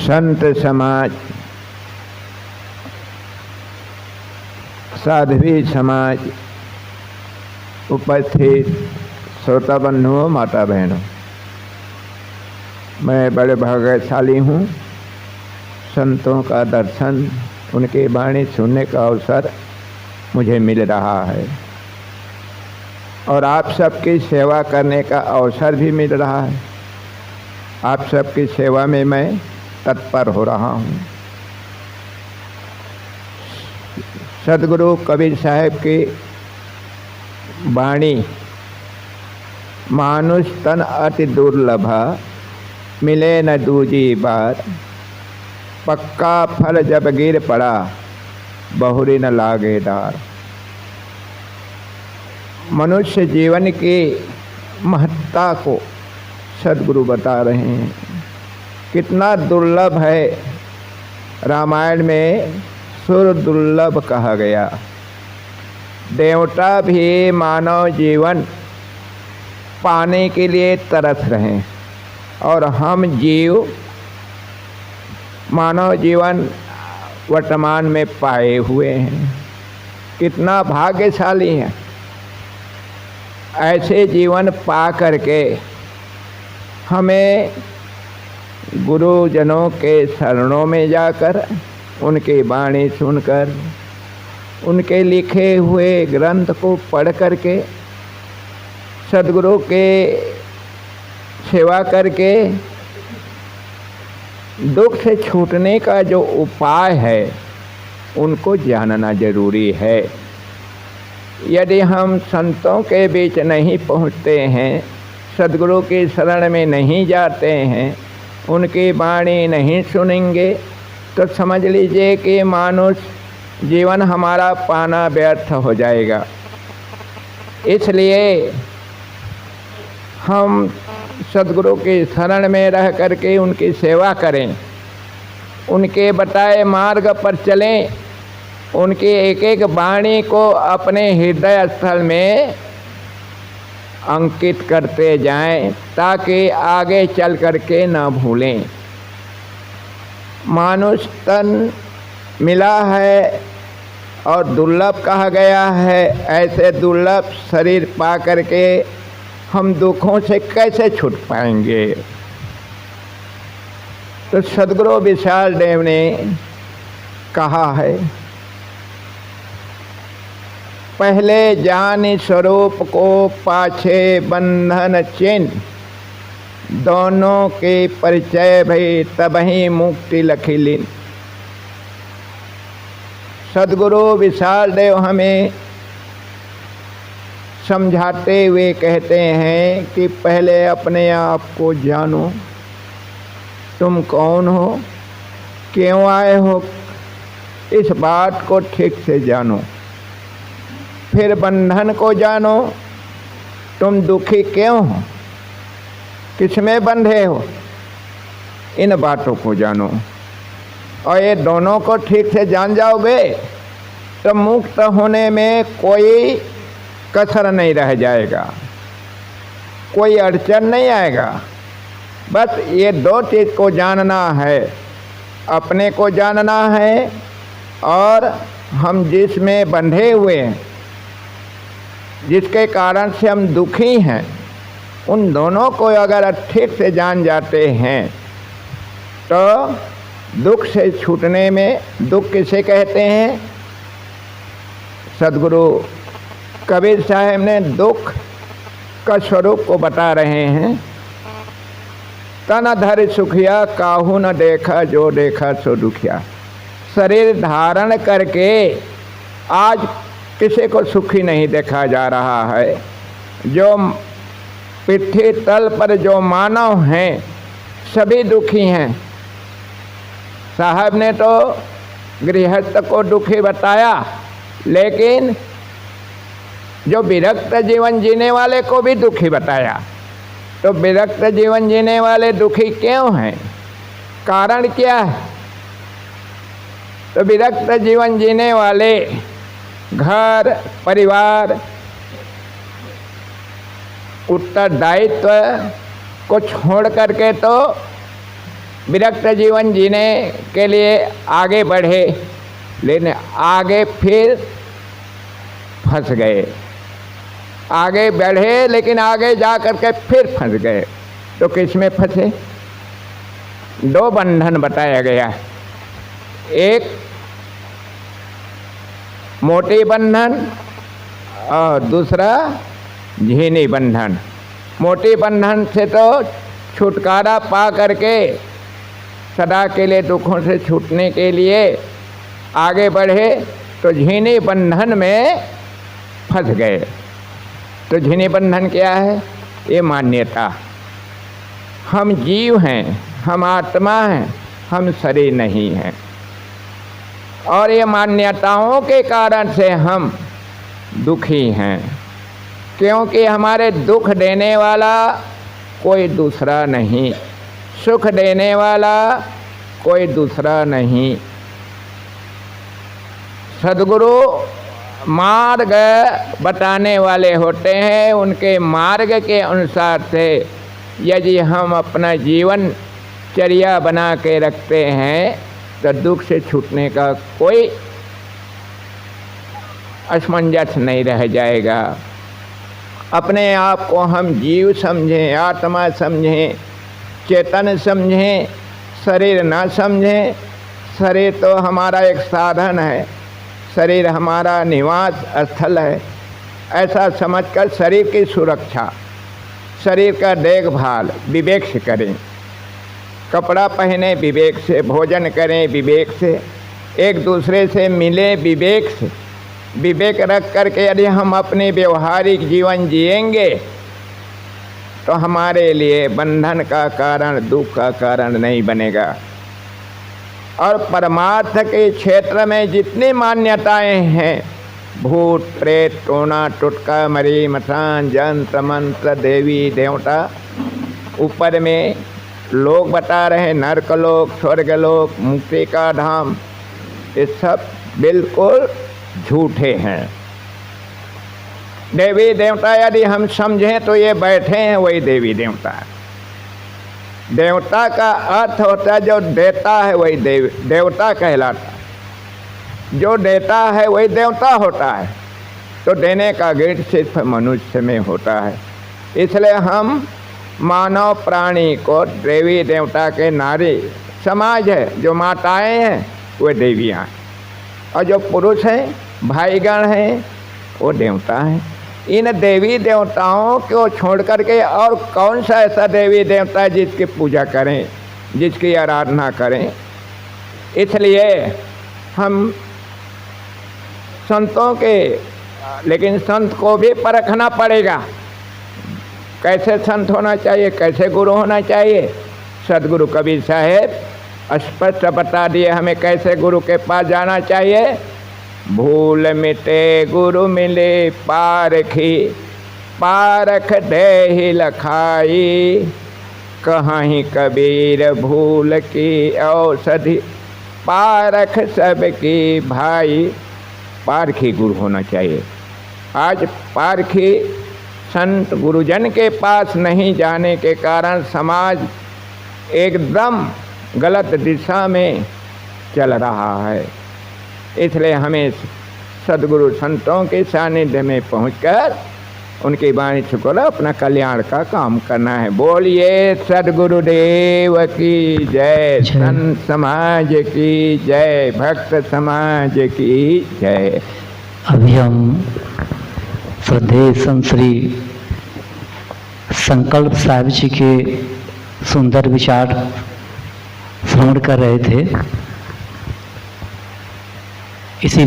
संत समाज, साध्वी समाज, उपस्थित श्रोता बंधुओं, माता बहनों, मैं बड़े भाग्यशाली हूँ। संतों का दर्शन, उनकी वाणी सुनने का अवसर मुझे मिल रहा है और आप सबकी सेवा करने का अवसर भी मिल रहा है। आप सबकी सेवा में मैं तत्पर हो रहा हूँ। सदगुरु कबीर साहब की वाणी, मानुष तन अति दुर्लभा, मिले न दूजी बार, पक्का फल जब गिर पड़ा, बहुरी न लागे डार। मनुष्य जीवन की महत्ता को सदगुरु बता रहे हैं। कितना दुर्लभ है। रामायण में सुर दुर्लभ कहा गया। देवता भी मानव जीवन पाने के लिए तरस रहे और हम जीव मानव जीवन वर्तमान में पाए हुए हैं। कितना भाग्यशाली है। ऐसे जीवन पा करके हमें गुरुजनों के शरणों में जाकर, उनकी वाणी सुनकर, उनके लिखे हुए ग्रंथ को पढ़ करके, सदगुरु के सेवा करके दुख से छूटने का जो उपाय है उनको जानना जरूरी है। यदि हम संतों के बीच नहीं पहुँचते हैं, सदगुरु की शरण में नहीं जाते हैं, उनकी वाणी नहीं सुनेंगे, तो समझ लीजिए कि मानुष जीवन हमारा पाना व्यर्थ हो जाएगा। इसलिए हम सदगुरु की शरण में रह करके उनकी सेवा करें, उनके बताए मार्ग पर चलें, उनकी एक एक वाणी को अपने हृदय स्थल में अंकित करते जाएं, ताकि आगे चल करके न भूलें। मानुष तन मिला है और दुर्लभ कहा गया है। ऐसे दुर्लभ शरीर पा करके हम दुखों से कैसे छूट पाएंगे। तो सदगुरु विशाल देव ने कहा है, पहले जान स्वरूप को पाछे बंधन चिन्ह, दोनों के परिचय भई तबही मुक्ति लखीलीन। सदगुरु विशाल देव हमें समझाते हुए कहते हैं कि पहले अपने आप को जानो, तुम कौन हो, क्यों आए हो, इस बात को ठीक से जानो। फिर बंधन को जानो, तुम दुखी क्यों हो, किसमें बंधे हो, इन बातों को जानो। और ये दोनों को ठीक से जान जाओगे तो मुक्त होने में कोई कसर नहीं रह जाएगा, कोई अड़चन नहीं आएगा। बस ये दो चीज़ को जानना है, अपने को जानना है और हम जिसमें बंधे हुए हैं, जिसके कारण से हम दुखी हैं, उन दोनों को अगर ठीक से जान जाते हैं तो दुख से छूटने में, दुख किसे कहते हैं, सदगुरु कबीर साहब ने दुख का स्वरूप को बता रहे हैं। तन धर सुखिया काहू न देखा, जो देखा सो दुखिया। शरीर धारण करके आज किसी को सुखी नहीं देखा जा रहा है। जो पृथ्वी तल पर जो मानव हैं सभी दुखी हैं। साहब ने तो गृहस्थ को दुखी बताया, लेकिन जो विरक्त जीवन जीने वाले को भी दुखी बताया। तो विरक्त जीवन जीने वाले दुखी क्यों हैं, कारण क्या है? तो विरक्त जीवन जीने वाले घर परिवार उत्तरदायित्व को छोड़ करके तो विरक्त जीवन जीने के लिए आगे बढ़े, लेकिन आगे फिर फंस गए। आगे बढ़े लेकिन आगे जा कर के फिर फंस गए। तो किस में फंसे? दो बंधन बताया गया, एक मोटी बंधन और दूसरा झीनी बंधन। मोटी बंधन से तो छुटकारा पा करके सदा के लिए दुखों से छूटने के लिए आगे बढ़े, तो झीनी बंधन में फंस गए। तो झीनी बंधन क्या है? ये मान्यता, हम जीव हैं, हम आत्मा हैं, हम शरीर नहीं हैं। और ये मान्यताओं के कारण से हम दुखी हैं, क्योंकि हमारे दुख देने वाला कोई दूसरा नहीं, सुख देने वाला कोई दूसरा नहीं। सद्गुरु मार्ग बताने वाले होते हैं। उनके मार्ग के अनुसार से यदि हम अपना जीवन चर्या बना के रखते हैं तो दुख से छूटने का कोई असमंजस नहीं रह जाएगा। अपने आप को हम जीव समझें, आत्मा समझें, चेतन समझें, शरीर ना समझें। शरीर तो हमारा एक साधन है, शरीर हमारा निवास स्थल है। ऐसा समझकर शरीर की सुरक्षा, शरीर का देखभाल विवेक से करें। कपड़ा पहने विवेक से, भोजन करें विवेक से, एक दूसरे से मिले विवेक से। विवेक रख करके यदि हम अपने व्यवहारिक जीवन जिएंगे तो हमारे लिए बंधन का कारण, दुख का कारण नहीं बनेगा। और परमार्थ के क्षेत्र में जितनी मान्यताएं हैं, भूत प्रेत, टोना टुटका, मरी मसान, यंत्र मंत्र, देवी देवता, ऊपर में लोग बता रहे नरकलोक, स्वर्गलोक, मुक्ति का धाम, ये सब बिल्कुल झूठे हैं। देवी देवता यदि हम समझें तो ये बैठे हैं वही देवी देवता है। देवता का अर्थ होता है जो देता है वही देवता कहलाता है। जो देता है वही देवता होता है। तो देने का गिर सिर्फ मनुष्य में होता है। इसलिए हम मानव प्राणी को देवी देवता के नारी समाज है। जो माताएं हैं वो देवियाँ हैं, और जो पुरुष हैं, भाईगण हैं, वो देवता हैं। इन देवी देवताओं को छोड़ करके और कौन सा ऐसा देवी देवता है जिसकी पूजा करें, जिसकी आराधना करें। इसलिए हम संतों के, लेकिन संत को भी परखना पड़ेगा, कैसे संत होना चाहिए, कैसे गुरु होना चाहिए। सद्गुरु कबीर साहेब स्पष्ट बता दिए हमें कैसे गुरु के पास जाना चाहिए। भूल मिटे गुरु मिले पारखी, पारख देहि लखाई, कहीं कबीर भूल की औषधि, पारख सबकी भाई। पारखी गुरु होना चाहिए। आज पारखी संत गुरुजन के पास नहीं जाने के कारण समाज एकदम गलत दिशा में चल रहा है। इसलिए हमें सद्गुरु संतों के सानिध्य में पहुंचकर उनकी वाणी सुकर अपना कल्याण का काम करना है। बोलिए सद्गुरुदेव की जय, संत समाज की जय, भक्त समाज की जय। अभी हम श्रद्धेय संत श्री संकल्प साहिब जी के सुंदर विचार श्रवण कर रहे थे। इसी